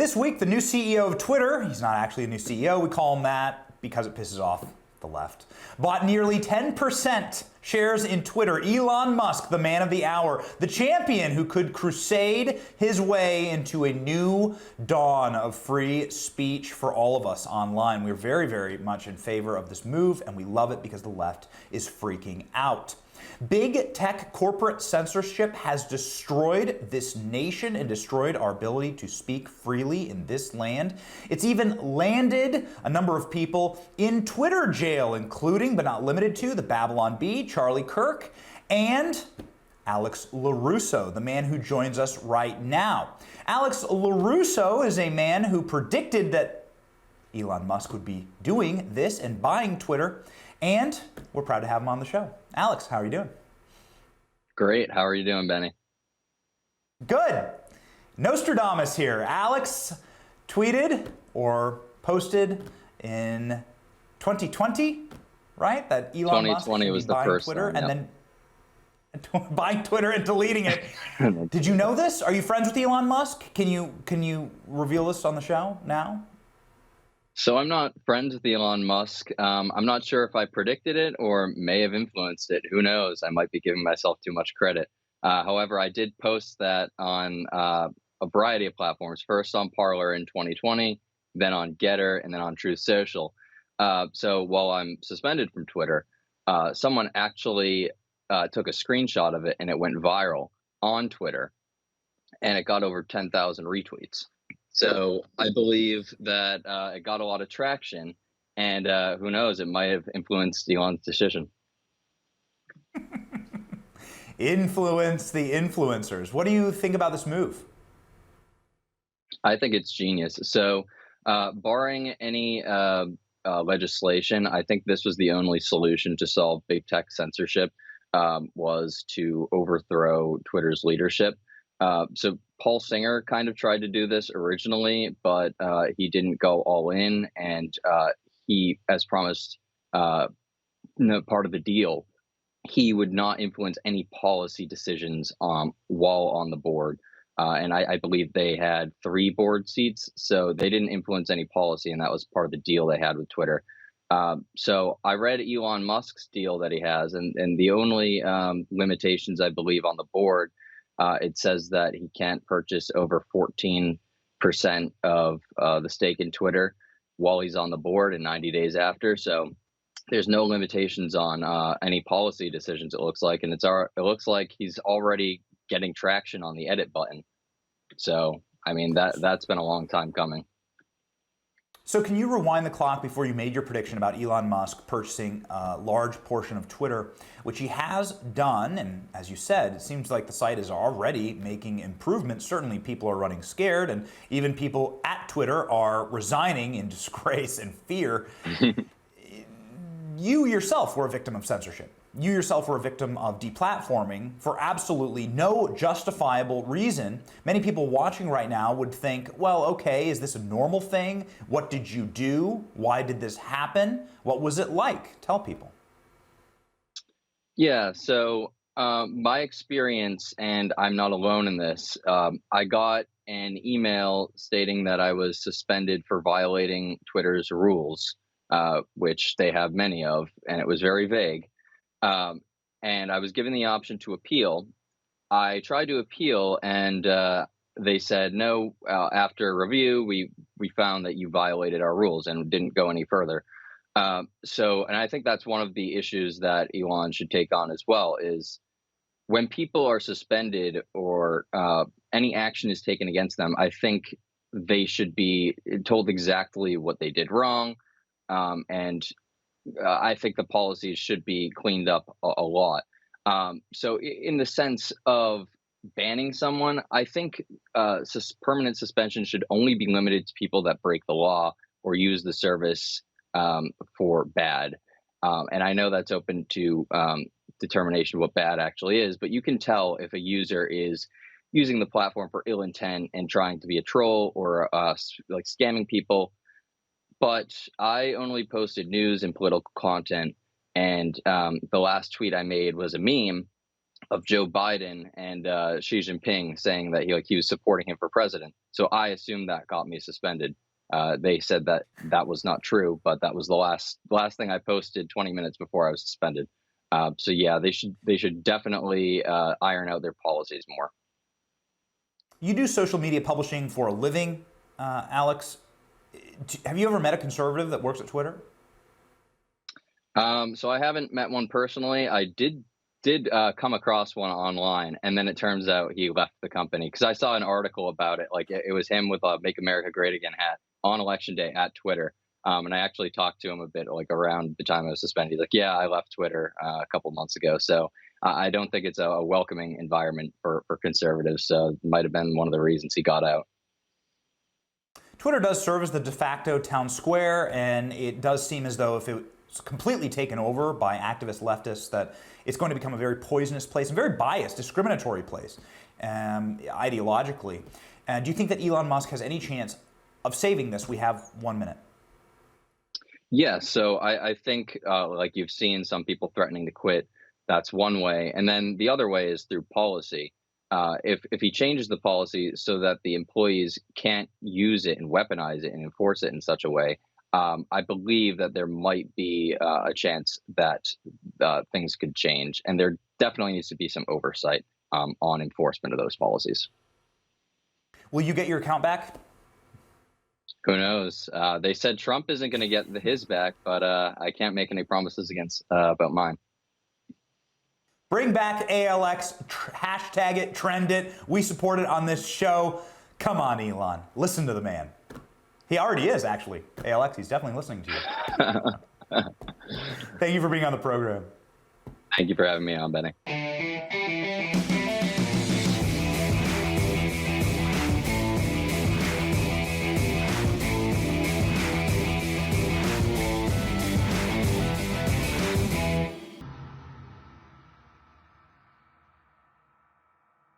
This week, the new CEO of Twitter, he's not actually a new CEO, we call him that because it pisses off the left, bought nearly 10% shares in Twitter. Elon Musk, the man of the hour, the champion who could crusade his way into a new dawn of free speech for all of us online. We're very, very much in favor of this move, and we love it because the left is freaking out. Big tech corporate censorship has destroyed this nation and destroyed our ability to speak freely in this land. It's even landed a number of people in Twitter jail, including, but not limited to, the Babylon Bee, Charlie Kirk, and Alex LaRusso, the man who joins us right now. Alex LaRusso is a man who predicted that Elon Musk would be doing this and buying Twitter, and we're proud to have him on the show. Alex, how are you doing? Great. How are you doing, Benny? Good. Nostradamus here. Alex tweeted or posted in 2020, right? That Elon Musk was the first Twitter and then buying Twitter and deleting it. Did you know this? Are you friends with Elon Musk? Can you reveal this on the show now? So I'm not friends with Elon Musk. I'm not sure if I predicted it or may have influenced it. Who knows? I might be giving myself too much credit. However, I did post that on a variety of platforms, first on Parler in 2020, then on Getter, and then on Truth Social. So while I'm suspended from Twitter, someone actually took a screenshot of it and it went viral on Twitter, and it got over 10,000 retweets. So I believe that it got a lot of traction, and who knows, it might have influenced Elon's decision. Influence the influencers. What do you think about this move? I think it's genius. So barring any legislation, I think this was the only solution to solve big tech censorship, was to overthrow Twitter's leadership. So Paul Singer kind of tried to do this originally, but he didn't go all in, and he, as promised, part of the deal, he would not influence any policy decisions while on the board. And I believe they had 3 board seats, so they didn't influence any policy, and that was part of the deal they had with Twitter. So I read Elon Musk's deal that he has, and the only limitations, I believe, on the board, it says that he can't purchase over 14% of the stake in Twitter while he's on the board and 90 days after. So there's no limitations on any policy decisions, it looks like. And it looks like he's already getting traction on the edit button. So, I mean, that's been a long time coming. So can you rewind the clock before you made your prediction about Elon Musk purchasing a large portion of Twitter, which he has done, and as you said, it seems like the site is already making improvements. Certainly people are running scared, and even people at Twitter are resigning in disgrace and fear. You yourself were a victim of censorship. You yourself were a victim of deplatforming for absolutely no justifiable reason. Many people watching right now would think, well, okay, is this a normal thing? What did you do? Why did this happen? What was it like? Tell people. Yeah, so my experience, and I'm not alone in this, I got an email stating that I was suspended for violating Twitter's rules, which they have many of, and it was very vague. And I was given the option to appeal. I tried to appeal, and they said, no, after review, we found that you violated our rules and didn't go any further. And I think that's one of the issues that Elon should take on as well, is when people are suspended or any action is taken against them, I think they should be told exactly what they did wrong. And I think the policies should be cleaned up a lot. So in the sense of banning someone, I think permanent suspension should only be limited to people that break the law or use the service for bad. And I know that's open to determination of what bad actually is, but you can tell if a user is using the platform for ill intent and trying to be a troll or like scamming people. But I only posted news and political content, and the last tweet I made was a meme, of Joe Biden and Xi Jinping saying that he was supporting him for president. So I assumed that got me suspended. They said that that was not true, but that was the last thing I posted 20 minutes before I was suspended. So yeah, they should definitely iron out their policies more. You do social media publishing for a living, Alex. Have you ever met a conservative that works at Twitter? So I haven't met one personally. I did come across one online, and then it turns out he left the company because I saw an article about it. Like it was him with a "Make America Great Again" hat on election day at Twitter. And I actually talked to him a bit like around the time I was suspended. He's like, "Yeah, I left Twitter a couple months ago." So I don't think it's a welcoming environment for conservatives. So it might have been one of the reasons he got out. Twitter does serve as the de facto town square, and it does seem as though if it's completely taken over by activist leftists, that it's going to become a very poisonous place, a very biased, discriminatory place, ideologically. Do you think that Elon Musk has any chance of saving this? We have 1 minute. Yeah, so I think like you've seen some people threatening to quit. That's one way, and then the other way is through policy. If he changes the policy so that the employees can't use it and weaponize it and enforce it in such a way, I believe that there might be a chance that things could change, and there definitely needs to be some oversight on enforcement of those policies. Will you get your account back? Who knows? They said Trump isn't going to get his back, but I can't make any promises about mine. Bring back ALX, hashtag it, trend it. We support it on this show. Come on, Elon. Listen to the man. He already is, actually. ALX, he's definitely listening to you. Thank you for being on the program. Thank you for having me on, Benny.